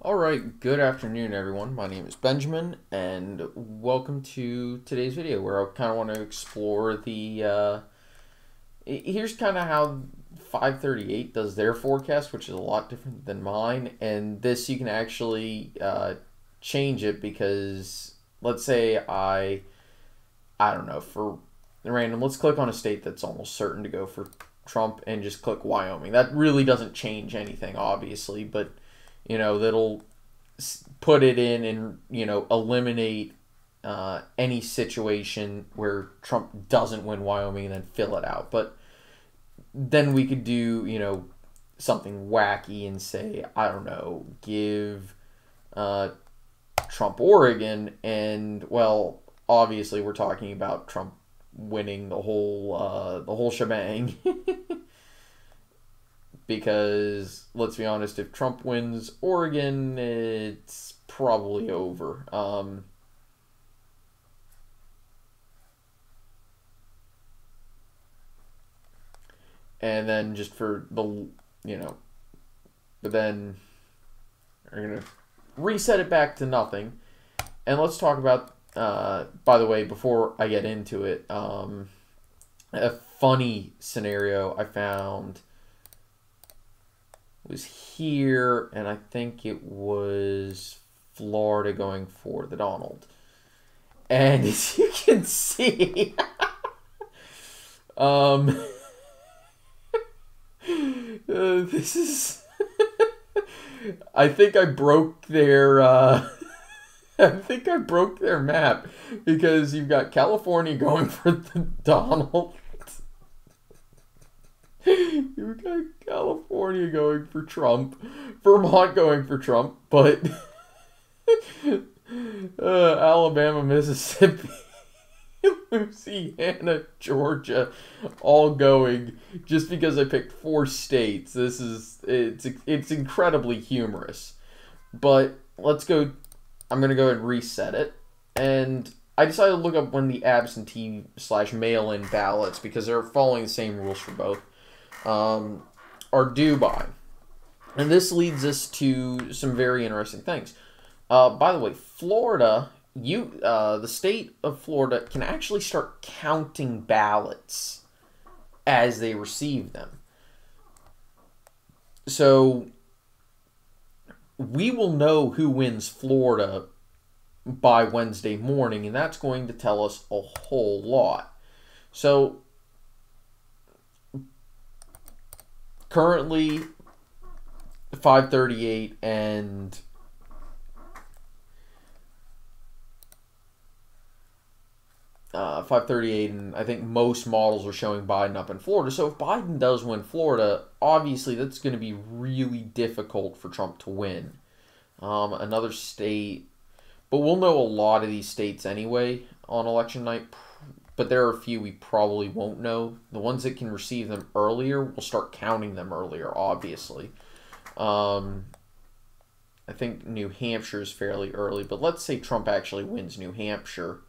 Alright, good afternoon everyone. My name is Benjamin and welcome to today's video where I kind of want to explore here's kind of how 538 does their forecast, which is a lot different than mine, and this you can actually change it because let's say I don't know, for random, let's click on a state that's almost certain to go for Trump and just click Wyoming. That really doesn't change anything obviously, but that'll put it in and eliminate any situation where Trump doesn't win Wyoming and then fill it out. But then we could do something wacky and say, I don't know, give Trump Oregon, and well, obviously we're talking about Trump winning the whole shebang. Because let's be honest, if Trump wins Oregon, it's probably over. And then just for the, but then we're going to reset it back to nothing. And let's talk about, by the way, before I get into it, a funny scenario I found was here, and I think it was Florida going for the Donald. And as you can see, this is, I think I broke their, I think I broke their map, because you've got California going for the Donald. You've got California going for Trump, Vermont going for Trump, but Alabama, Mississippi, Louisiana, Georgia, all going just because I picked 4 states. It's incredibly humorous. But let's go. I'm gonna go ahead and reset it, and I decided to look up when the absentee/mail-in ballots, because they're following the same rules for both, are due by. And this leads us to some very interesting things. By the way, Florida, the state of Florida can actually start counting ballots as they receive them. So we will know who wins Florida by Wednesday morning, and that's going to tell us a whole lot. So currently 538 and I think most models are showing Biden up in Florida. So if Biden does win Florida, obviously that's going to be really difficult for Trump to win. Another state, but we'll know a lot of these states anyway on election night. But there are a few we probably won't know. The ones that can receive them earlier, we'll start counting them earlier, obviously. I think New Hampshire is fairly early, but let's say Trump actually wins New Hampshire.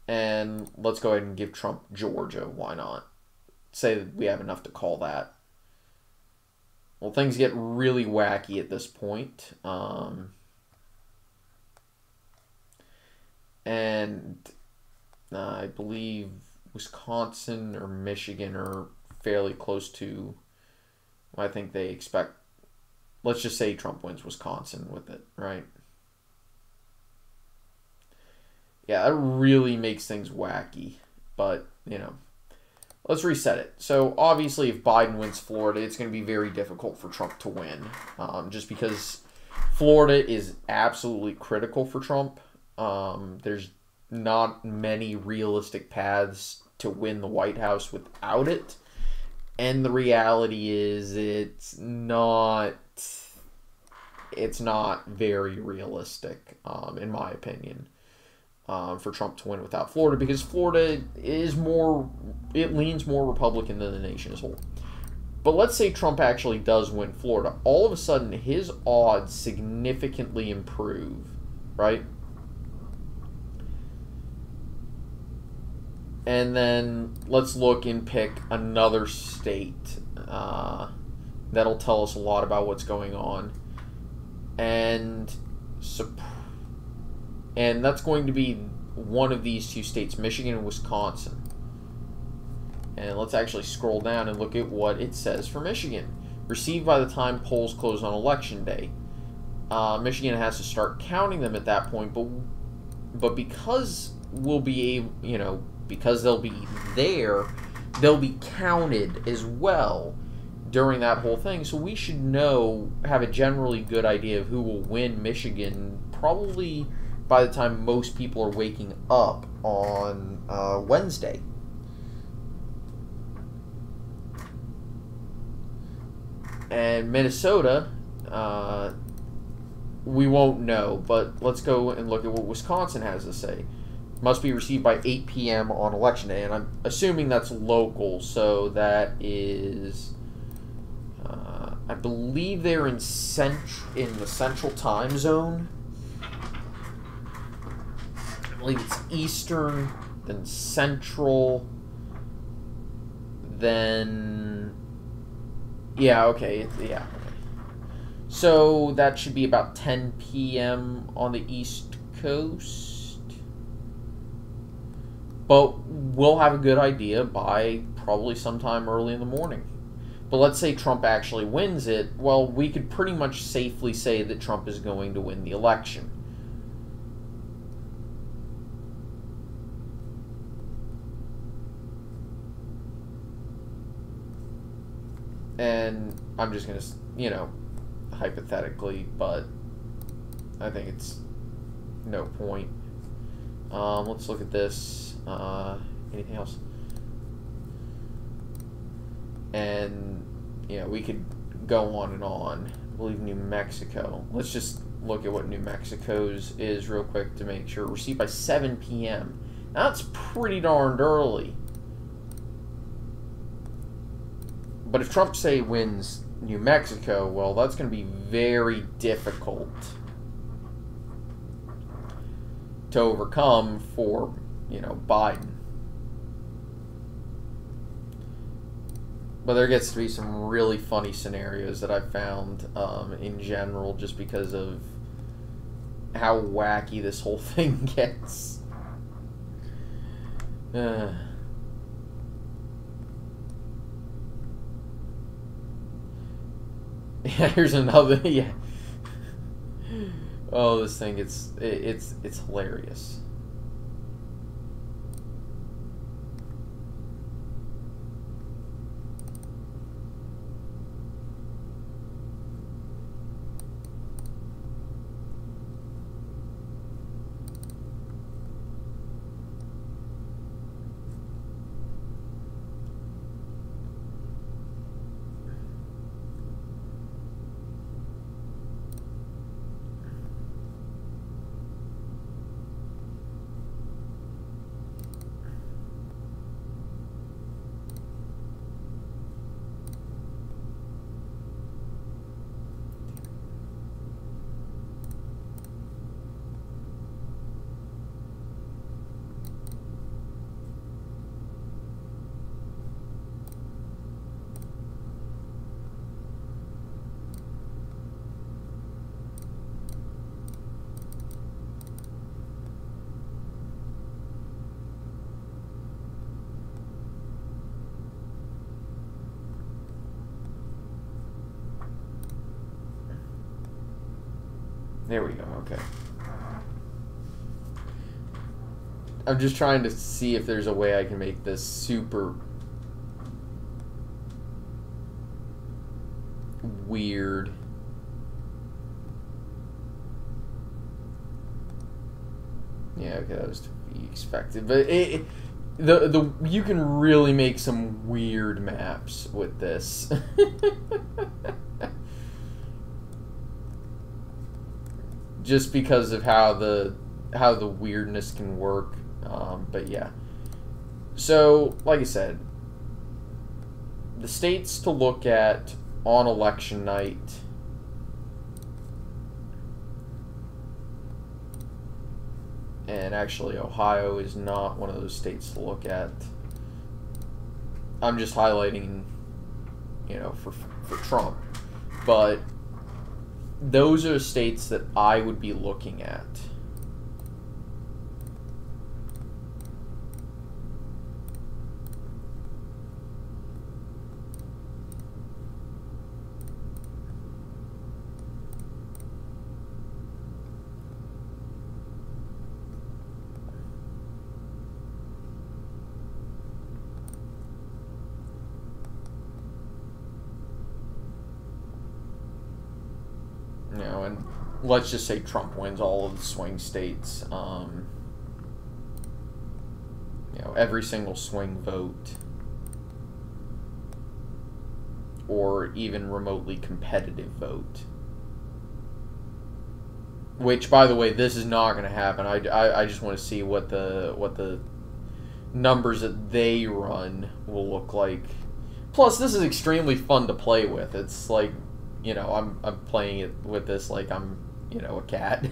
And let's go ahead and give Trump Georgia. Why not? Say that we have enough to call that. Well, things get really wacky at this point. And I believe Wisconsin or Michigan are fairly close to, I think they expect, let's just say Trump wins Wisconsin with it, right? Yeah, that really makes things wacky, but, let's reset it. So, obviously, if Biden wins Florida, it's going to be very difficult for Trump to win, just because Florida is absolutely critical for Trump. There's not many realistic paths to win the White House without it, and the reality is it's not very realistic, in my opinion. For Trump to win without Florida, because Florida leans more Republican than the nation as a whole. But let's say Trump actually does win Florida. All of a sudden, his odds significantly improve, right? And then let's look and pick another state. That'll tell us a lot about what's going on. And that's going to be one of these two states, Michigan and Wisconsin. And let's actually scroll down and look at what it says for Michigan. Received by the time polls close on election day. Michigan has to start counting them at that point, but because we'll be able, because they'll be there, they'll be counted as well during that whole thing. So we should have a generally good idea of who will win Michigan probably by the time most people are waking up on Wednesday. And Minnesota, we won't know, but let's go and look at what Wisconsin has to say. Must be received by 8 p.m. on election day, and I'm assuming that's local, so that is, I believe they're in the Central Time Zone. I believe it's Eastern, then Central, then, yeah, okay, yeah. So that should be about 10 p.m. on the East Coast. But we'll have a good idea by probably sometime early in the morning. But let's say Trump actually wins it. Well, we could pretty much safely say that Trump is going to win the election. And I'm just going to, hypothetically, but I think it's no point. Let's look at this. Anything else? And, we could go on and on. I believe New Mexico. Let's just look at what New Mexico's is real quick to make sure. Received by 7 p.m. That's pretty darned early. But if Trump, say, wins New Mexico, well, that's going to be very difficult to overcome for, Biden. But there gets to be some really funny scenarios that I've found in general, just because of how wacky this whole thing gets. Yeah, here's another. Yeah. Oh, this thing, it's hilarious. There we go, okay. I'm just trying to see if there's a way I can make this super weird. Yeah, okay, that was to be expected. But you can really make some weird maps with this. Just because of how the weirdness can work, but yeah. So, like I said, the states to look at on election night. And actually Ohio is not one of those states to look at. I'm just highlighting, you know, for Trump. But those are states that I would be looking at. You know, and let's just say Trump wins all of the swing states. You know, every single swing vote, or even remotely competitive vote. Which, by the way, this is not going to happen. I just want to see what the numbers that they run will look like. Plus, this is extremely fun to play with. It's like, you know, I'm playing it with this like I'm, you know, a cat.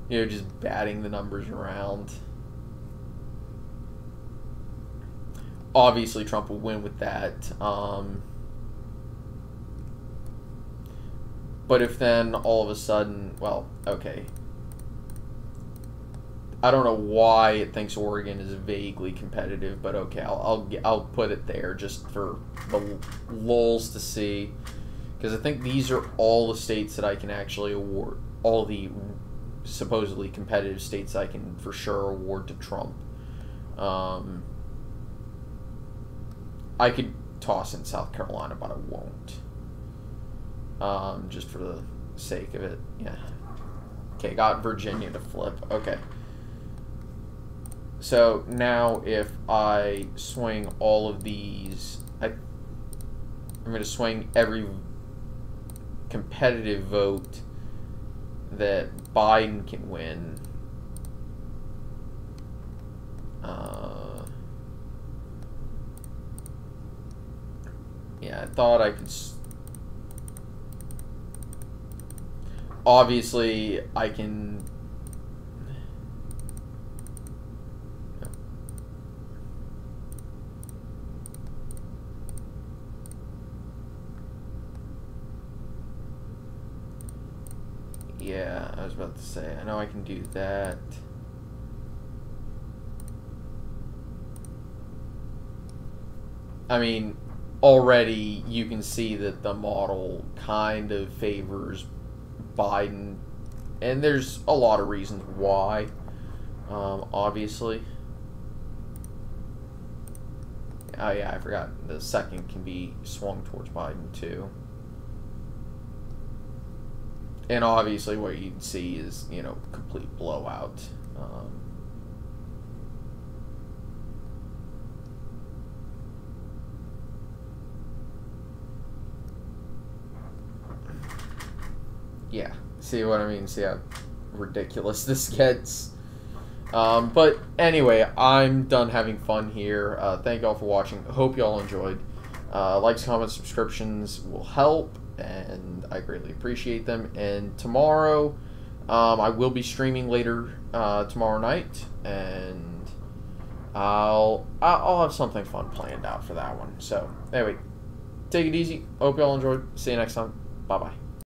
You know, just batting the numbers around. Obviously, Trump will win with that. But if then all of a sudden, well, okay. I don't know why it thinks Oregon is vaguely competitive, but okay, I'll put it there just for the lulz to see, because I think these are all the states that I can actually award, all the supposedly competitive states I can for sure award to Trump. I could toss in South Carolina, but I won't. Just for the sake of it, yeah. Okay, got Virginia to flip. Okay. So now if I swing all of these, I'm going to swing every competitive vote that Biden can win. Yeah, I thought I could... Obviously, I can... Yeah, I was about to say, I know I can do that. I mean, already you can see that the model kind of favors Biden, and there's a lot of reasons why, obviously. Oh yeah, I forgot, the second can be swung towards Biden too. And obviously what you'd see is, you know, complete blowout. Yeah, see what I mean? See how ridiculous this gets? But anyway, I'm done having fun here. Thank y'all for watching. Hope y'all enjoyed. Likes, comments, subscriptions will help, and I greatly appreciate them. And tomorrow, I will be streaming later tomorrow night, and I'll have something fun planned out for that one. So anyway, take it easy. Hope y'all enjoyed. See you next time. Bye bye.